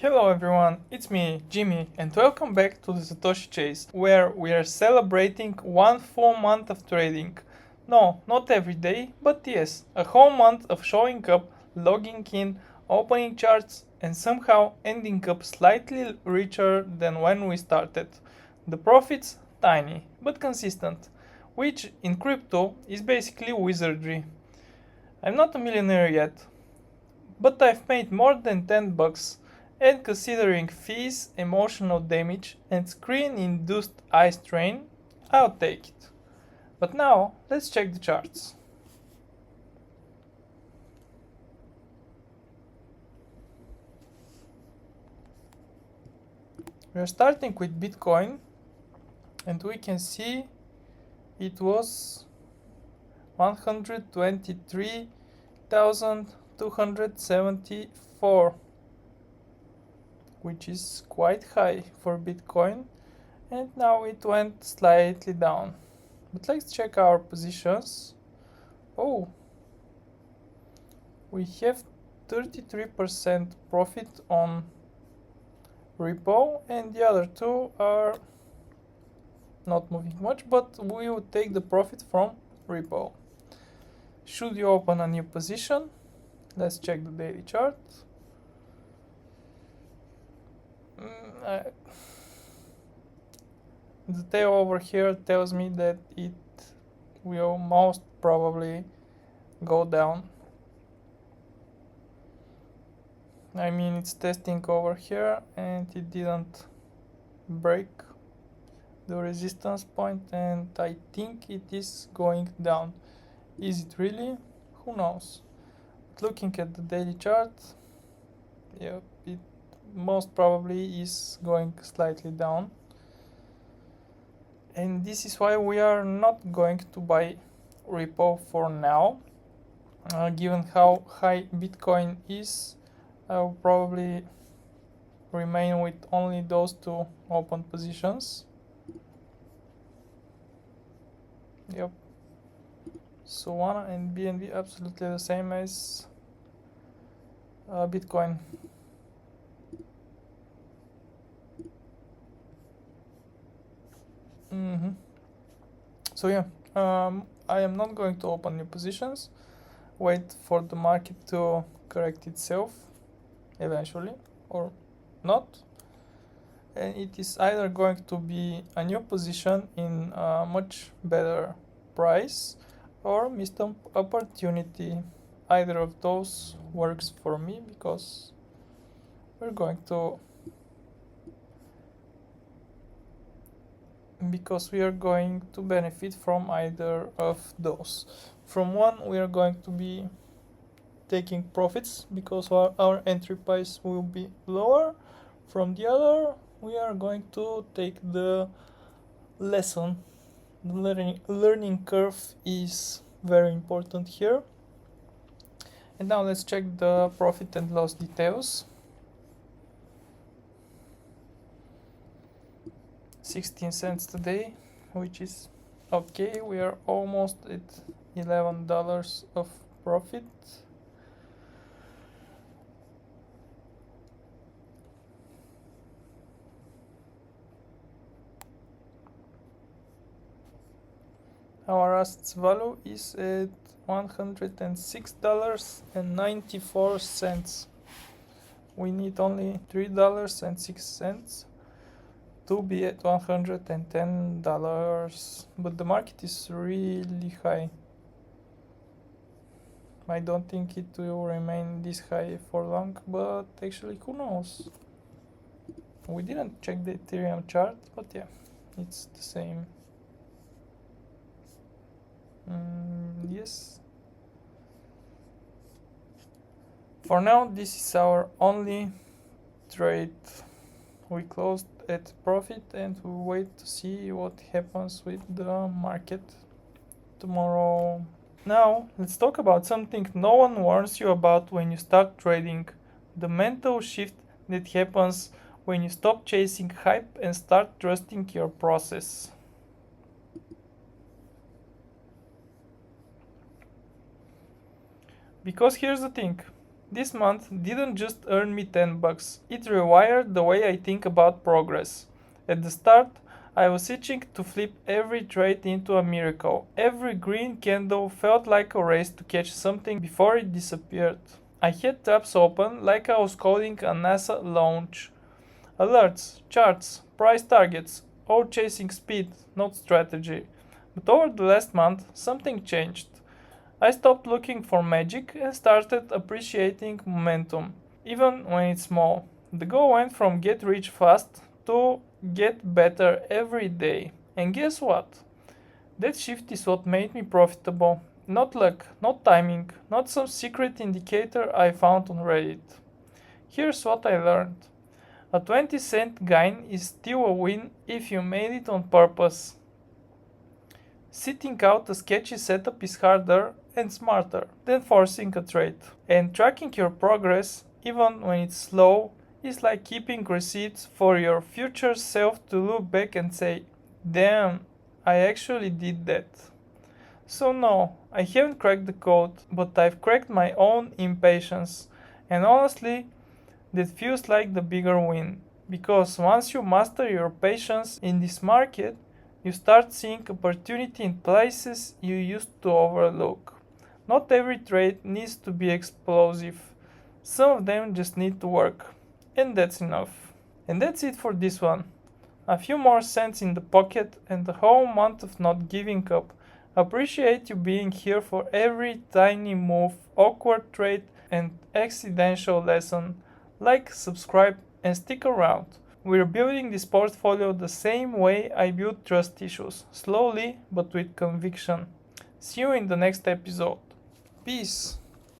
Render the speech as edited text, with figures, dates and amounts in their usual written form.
Hello everyone, it's me, Jimmy, and welcome back to the Satoshi Chase, where we are celebrating 1 full month of trading. No, not every day, but yes, a whole month of showing up, logging in, opening charts, and somehow ending up slightly richer than when we started. The profits, tiny, but consistent, which in crypto is basically wizardry. I'm not a millionaire yet, but I've made more than 10 bucks, and considering fees, emotional damage, and screen-induced eye strain, I'll take it. But now, let's check the charts. We're starting with Bitcoin, and we can see it was 123,274, which is quite high for Bitcoin, and now it went slightly down. But let's check our positions. Oh, we have 33% profit on repo, and the other two are not moving much, but we will take the profit from repo. Should you open a new position? Let's check the daily chart. The tail over here tells me that it will most probably go down. I mean, it's testing over here and it didn't break the resistance point, and I think it is going down. Is it really? Who knows? But looking at the daily chart, yeah, it most probably is going slightly down. And this is why we are not going to buy repo for now. Given how high Bitcoin is, I will probably remain with only those two open positions. Yep. Solana and BNB absolutely the same as Bitcoin. So yeah, I am not going to open new positions. Wait for the market to correct itself eventually, or not. And it is either going to be a new position in a much better price or missed opportunity. Either of those works for me, because we are going to benefit from either of those. From one, we are going to be taking profits because our entry price will be lower. From the other, we are going to take the lesson. The learning curve is very important here. And now let's check the profit and loss details. 16 cents today, which is okay. We are almost at $11 of profit. Our assets value is at $106.94. We need only $3.06 to be at $110, but the market is really high. I don't think it will remain this high for long, but actually who knows. We didn't check the Ethereum chart, but yeah, it's the same. Yes. For now, this is our only trade. We closed at profit and we wait to see what happens with the market tomorrow. Now, let's talk about something no one warns you about when you start trading: the mental shift that happens when you stop chasing hype and start trusting your process. Because here's the thing: This month didn't just earn me 10 bucks, it rewired the way I think about progress. At the start, I was itching to flip every trade into a miracle. Every green candle felt like a race to catch something before it disappeared. I had tabs open like I was coding a NASA launch. Alerts, charts, price targets, all chasing speed, not strategy. But over the last month, something changed. I stopped looking for magic and started appreciating momentum, even when it's small. The goal went from get rich fast to get better every day. And guess what? That shift is what made me profitable. Not luck, not timing, not some secret indicator I found on Reddit. Here's what I learned. A 20-cent gain is still a win if you made it on purpose. Sitting out a sketchy setup is harder and smarter than forcing a trade. And tracking your progress, even when it's slow, is like keeping receipts for your future self to look back and say, damn, I actually did that. So no, I haven't cracked the code, but I've cracked my own impatience. And honestly, that feels like the bigger win. Because once you master your patience in this market, you start seeing opportunity in places you used to overlook. Not every trade needs to be explosive. Some of them just need to work. And that's enough. And that's it for this one. A few more cents in the pocket and a whole month of not giving up. Appreciate you being here for every tiny move, awkward trade, and accidental lesson. Like, subscribe, and stick around. We're building this portfolio the same way I built trust issues, slowly but with conviction. See you in the next episode. Peace.